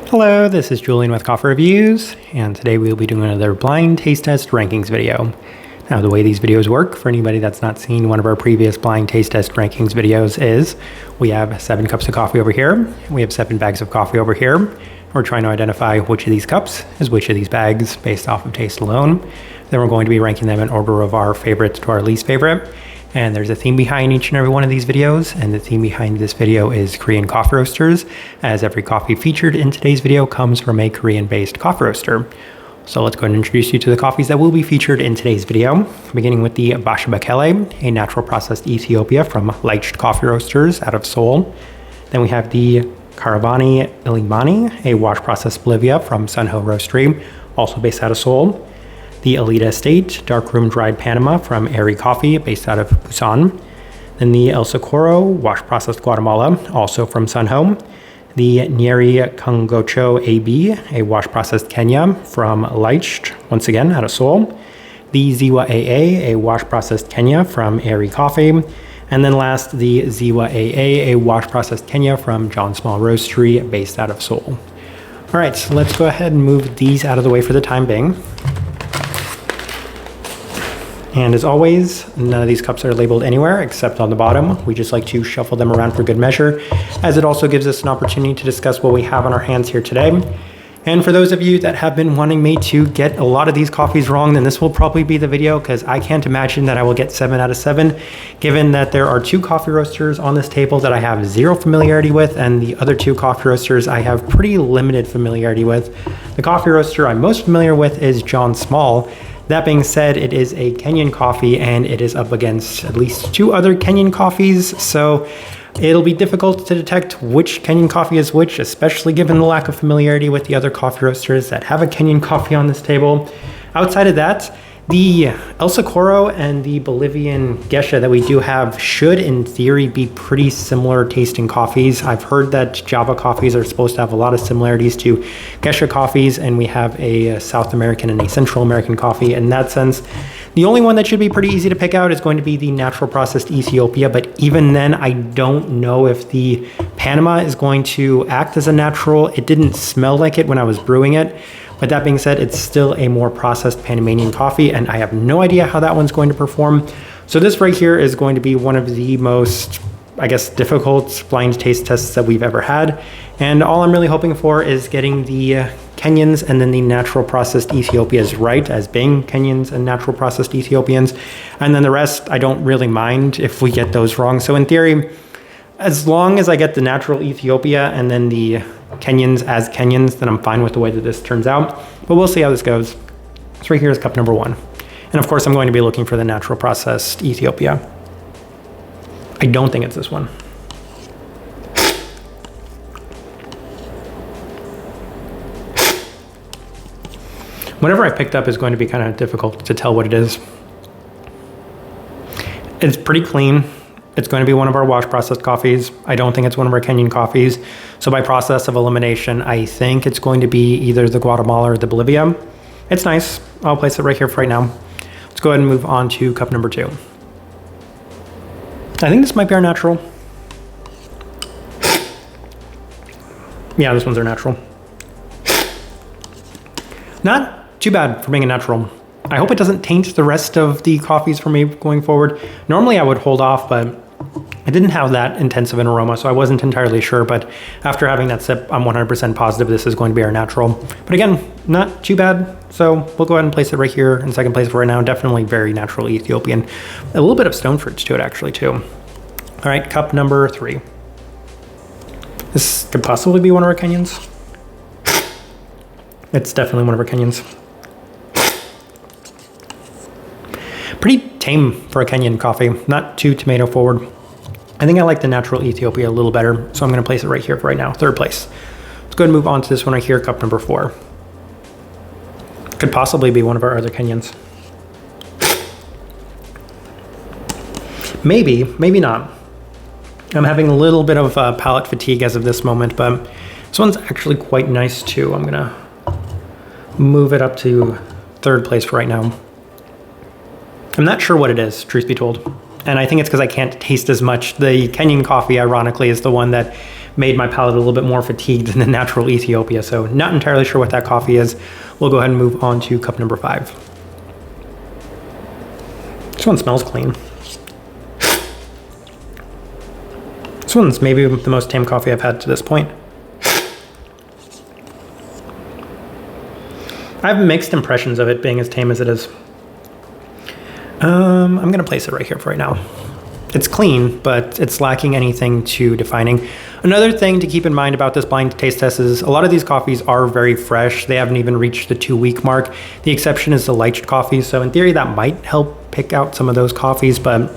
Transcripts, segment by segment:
Hello, this is Julian with Coffee Reviews, and today we'll be doing another blind taste test rankings video. Now, the way these videos work, for anybody that's not seen one of our previous blind taste test rankings videos, is we have 7 cups of coffee over here, we have 7 bags of coffee over here. We're trying to identify which of these cups is which of these bags based off of taste alone. Then we're going to be ranking them in order of our favorite to our least favorite. And there's a theme behind each and every one of these videos, and the theme behind this video is Korean coffee roasters, as every coffee featured in today's video comes from a Korean-based coffee roaster. So let's go ahead and introduce you to the coffees that will be featured in today's video, beginning with the Basha Bekele, a natural processed Ethiopia from Leicht Coffee Roasters out of Seoul. Then we have the Caranavi Illimani, a wash processed Bolivia from Sunho Roastery, also based out of Seoul. The Elida Estate Darkroom Dried Panama from Aery Coffee, based out of Busan. Then the Socorro Wash Processed Guatemala, also from Sunho. The Neryi Kangocho AB, a wash processed Kenya from Leicht, once again out of Seoul. The Ziwa AA, a wash processed Kenya from Aery Coffee. And then last, the Ziwa AA, a wash processed Kenya from John Small Roastery, based out of Seoul. All right, so let's go ahead and move these out of the way for the time being. And as always, none of these cups are labeled anywhere except on the bottom. We just like to shuffle them around for good measure, as it also gives us an opportunity to discuss what we have on our hands here today. And for those of you that have been wanting me to get a lot of these coffees wrong, then this will probably be the video, because I can't imagine that I will get 7 out of 7, given that there are 2 coffee roasters on this table that I have 0 familiarity with, and the other 2 coffee roasters I have pretty limited familiarity with. The coffee roaster I'm most familiar with is John Small. That being said, it is a Kenyan coffee, and it is up against at least 2 other Kenyan coffees, so it'll be difficult to detect which Kenyan coffee is which, especially given the lack of familiarity with the other coffee roasters that have a Kenyan coffee on this table. Outside of that, the El Socorro and the Bolivian Geisha that we do have should, in theory, be pretty similar tasting coffees. I've heard that Java coffees are supposed to have a lot of similarities to Geisha coffees, and we have a South American and a Central American coffee. In that sense, the only one that should be pretty easy to pick out is going to be the natural processed Ethiopia, but even then, I don't know if the Panama is going to act as a natural. It didn't smell like it when I was brewing it. But that being said, it's still a more processed Panamanian coffee, and I have no idea how that one's going to perform. So this right here is going to be one of the most, I guess, difficult blind taste tests that we've ever had. And all I'm really hoping for is getting the Kenyans and then the natural processed Ethiopias right, as being Kenyans and natural processed Ethiopians. And then the rest, I don't really mind if we get those wrong. So in theory, as long as I get the natural Ethiopia and then the Kenyans as Kenyans, then I'm fine with the way that this turns out. But we'll see how this goes. So right here is cup number 1. And of course, I'm going to be looking for the natural processed Ethiopia. I don't think it's this one. Whatever I picked up is going to be kind of difficult to tell what it is. It's pretty clean. It's going to be one of our wash processed coffees. I don't think it's one of our Kenyan coffees. So by process of elimination, I think it's going to be either the Guatemala or the Bolivia. It's nice. I'll place it right here for right now. Let's go ahead and move on to cup number 2. I think this might be our natural. Yeah, this one's our natural. Not too bad for being a natural. I hope it doesn't taint the rest of the coffees for me going forward. Normally I would hold off, but it didn't have that intense of an aroma, so I wasn't entirely sure. But after having that sip, I'm 100% positive this is going to be our natural. But again, not too bad. So we'll go ahead and place it right here in second place for right now. Definitely very natural Ethiopian. A little bit of stone fruits to it actually too. All right, cup number 3. This could possibly be one of our Kenyans. It's definitely one of our Kenyans. Pretty tame for a Kenyan coffee, not too tomato forward. I think I like the natural Ethiopia a little better, so I'm going to place it right here for right now, 3rd place. Let's go ahead and move on to this one right here, cup number 4. Could possibly be one of our other Kenyans. Maybe, maybe not. I'm having a little bit of palate fatigue as of this moment, but this one's actually quite nice too. I'm going to move it up to 3rd place for right now. I'm not sure what it is, truth be told. And I think it's because I can't taste as much. The Kenyan coffee, ironically, is the one that made my palate a little bit more fatigued than the natural Ethiopia. So not entirely sure what that coffee is. We'll go ahead and move on to cup number 5. This one smells clean. This one's maybe the most tame coffee I've had to this point. I have mixed impressions of it being as tame as it is. I'm going to place it right here for right now. It's clean, but it's lacking anything too defining. Another thing to keep in mind about this blind taste test is a lot of these coffees are very fresh. They haven't even reached the 2-week mark. The exception is the Leicht Coffee. So in theory, that might help pick out some of those coffees, but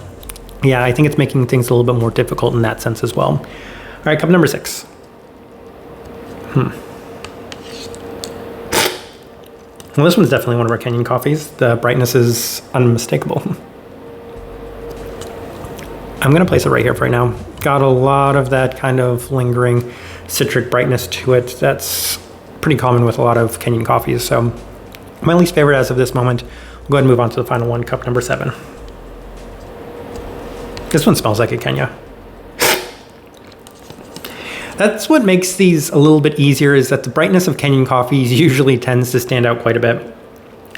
yeah, I think it's making things a little bit more difficult in that sense as well. All right, cup number 6. Well, this one's definitely one of our Kenyan coffees. The brightness is unmistakable. I'm gonna place it right here for right now. Got a lot of that kind of lingering citric brightness to it. That's pretty common with a lot of Kenyan coffees. So my least favorite as of this moment. We'll go ahead and move on to the final one, cup number 7. This one smells like a Kenya. That's what makes these a little bit easier, is that the brightness of Kenyan coffees usually tends to stand out quite a bit.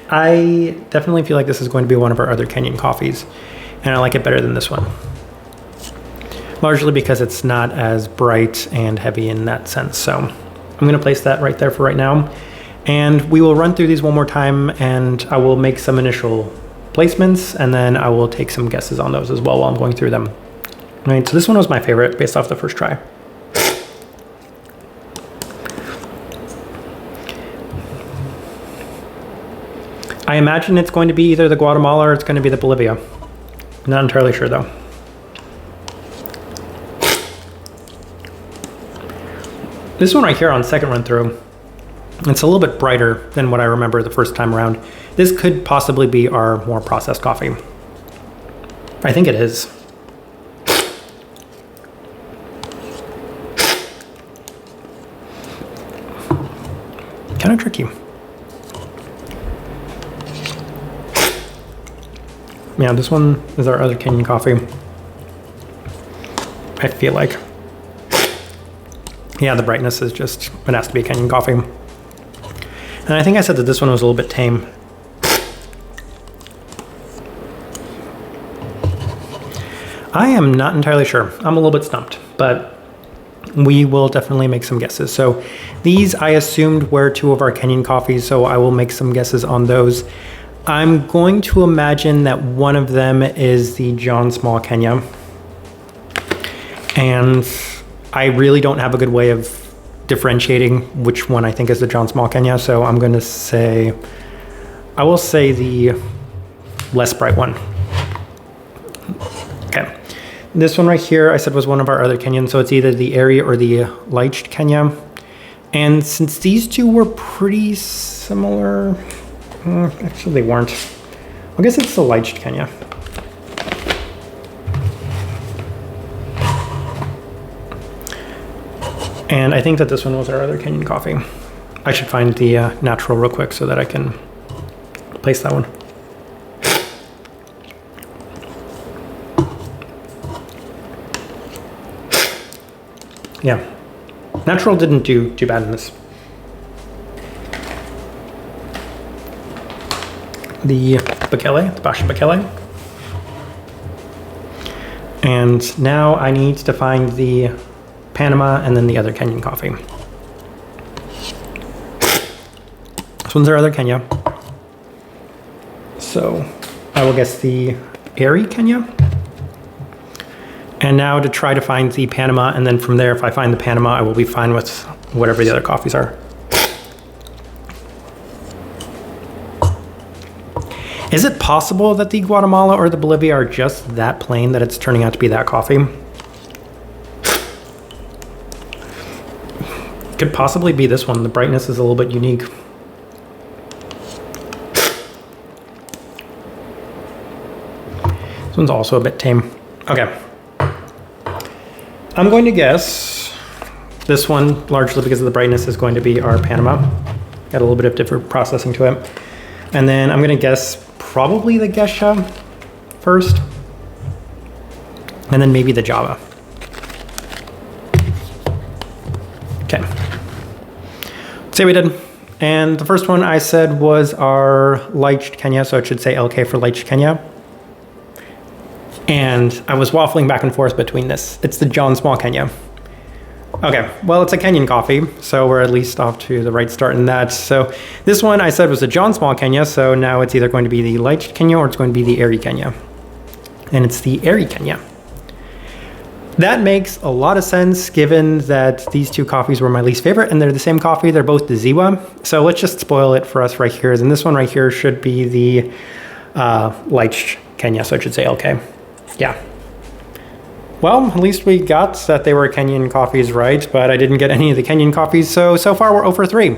I definitely feel like this is going to be one of our other Kenyan coffees, and I like it better than this one. Largely because it's not as bright and heavy in that sense. So I'm gonna place that right there for right now. And we will run through these one more time, and I will make some initial placements, and then I will take some guesses on those as well while I'm going through them. All right, so this one was my favorite based off the first try. I imagine it's going to be either the Guatemala or it's going to be the Bolivia. Not entirely sure though. This one right here on second run through, it's a little bit brighter than what I remember the first time around. This could possibly be our more processed coffee. I think it is. Kind of tricky. Yeah, this one is our other Kenyan coffee. I feel like. Yeah, the brightness is just, it has to be a Kenyan coffee. And I think I said that this one was a little bit tame. I am not entirely sure. I'm a little bit stumped, but we will definitely make some guesses. So these I assumed were 2 of our Kenyan coffees, so I will make some guesses on those. I'm going to imagine that one of them is the John Small Kenya. And I really don't have a good way of differentiating which one I think is the John Small Kenya, so I'm going to say, I will say the less bright one. Okay. This one right here I said was one of our other Kenyans, so it's either the Aery or the Leicht Kenya. And since these 2 were pretty similar, actually they weren't. I guess it's the Leicht Kenya. And I think that this one was our other Kenyan coffee. I should find the natural real quick so that I can place that one. Yeah, natural didn't do too bad in this. The Bekele, the Basha Bekele. And now I need to find the Panama and then the other Kenyan coffee. This one's our other Kenya. So I will guess the Aery Kenya. And now to try to find the Panama, and then from there, if I find the Panama, I will be fine with whatever the other coffees are. Is it possible that the Guatemala or the Bolivia are just that plain that it's turning out to be that coffee? Could possibly be this one. The brightness is a little bit unique. This one's also a bit tame. Okay. I'm going to guess this one, largely because of the brightness, is going to be our Panama. Got a little bit of different processing to it. And then I'm going to guess probably the Geisha first. And then maybe the Java. Okay. Say we did. And the first one I said was our Leicht Kenya, so it should say LK for Leicht Kenya. And I was waffling back and forth between this. It's the John Small Kenya. Okay, well, it's a Kenyan coffee, so we're at least off to the right start in that. So this one I said was a John Small Kenya, so now it's either going to be the Leicht Kenya or it's going to be the Aery Kenya. And it's the Aery Kenya. That makes a lot of sense given that these two coffees were my least favorite and they're the same coffee. They're both the Ziwa. So let's just spoil it for us right here. And this one right here should be the Leicht Kenya, so it should say LK. Yeah. Well, at least we got that they were Kenyan coffees right, but I didn't get any of the Kenyan coffees. So far we're 0 for 3.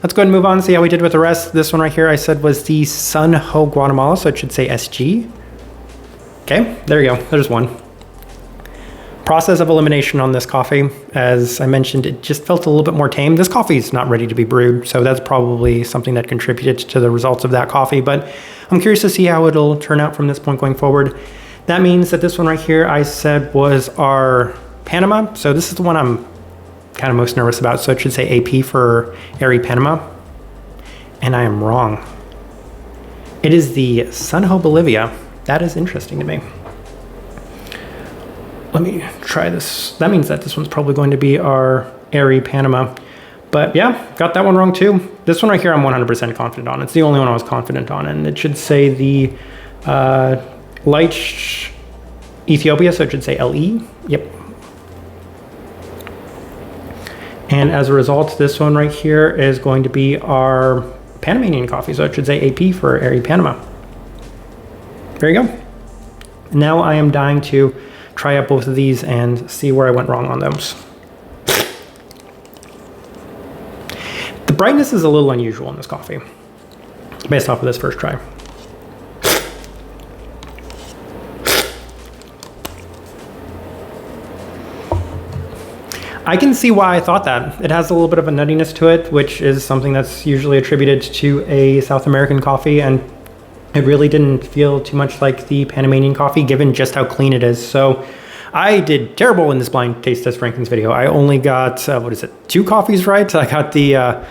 Let's go ahead and move on and see how we did with the rest. This one right here I said was the Sunho Guatemala, so it should say SG. Okay, there you go. There's one. Process of elimination on this coffee, as I mentioned, it just felt a little bit more tame. This coffee is not ready to be brewed, so that's probably something that contributed to the results of that coffee, but I'm curious to see how it'll turn out from this point going forward. That means that this one right here I said was our Panama, so this is the one I'm kind of most nervous about, so it should say AP for Aery Panama, and I am wrong. It is the Sunho Bolivia. That is interesting to me. Let me try this. That means that this one's probably going to be our Aery Panama. But yeah, got that one wrong too. This one right here I'm 100% confident on. It's the only one I was confident on. And it should say the Leicht Ethiopia, so it should say LE. Yep. And as a result, this one right here is going to be our Panamanian coffee. So it should say AP for Aery Panama. There you go. Now I am dying to try out both of these and see where I went wrong on those. The brightness is a little unusual in this coffee, based off of this first try. I can see why I thought that. It has a little bit of a nuttiness to it, which is something that's usually attributed to a South American coffee, and it really didn't feel too much like the Panamanian coffee given just how clean it is. So I did terrible in this blind taste test rankings video. I only got, 2 coffees right. I got the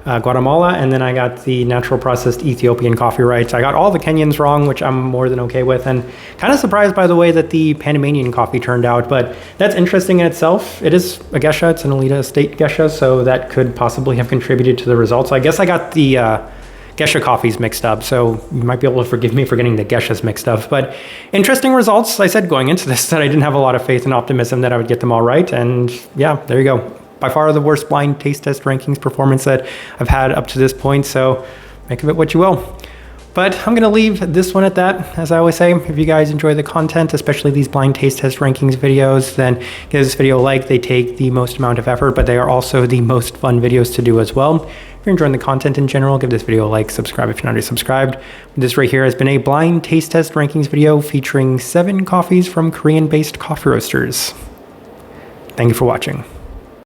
Guatemala, and then I got the natural processed Ethiopian coffee right. I got all the Kenyans wrong, which I'm more than okay with, and kind of surprised by the way that the Panamanian coffee turned out, but that's interesting in itself. It is a Geisha, it's an Elida State Geisha, so that could possibly have contributed to the results. I guess I got the Geisha coffees mixed up, so you might be able to forgive me for getting the Geishas mixed up. But interesting results. I said going into this that I didn't have a lot of faith and optimism that I would get them all right, and yeah, there you go. By far the worst blind taste test rankings performance that I've had up to this point, so make of it what you will. But I'm going to leave this one at that. As I always say, if you guys enjoy the content, especially these blind taste test rankings videos, then give this video a like. They take the most amount of effort, but they are also the most fun videos to do as well. If you're enjoying the content in general, give this video a like, subscribe if you're not already subscribed. This right here has been a blind taste test rankings video featuring 7 coffees from Korean-based coffee roasters. Thank you for watching.